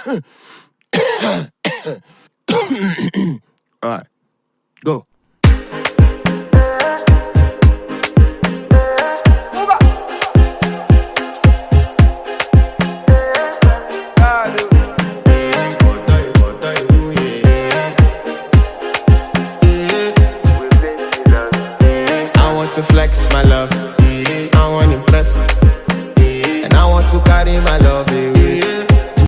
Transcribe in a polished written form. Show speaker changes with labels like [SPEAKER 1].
[SPEAKER 1] Alright, go. I want to flex my love.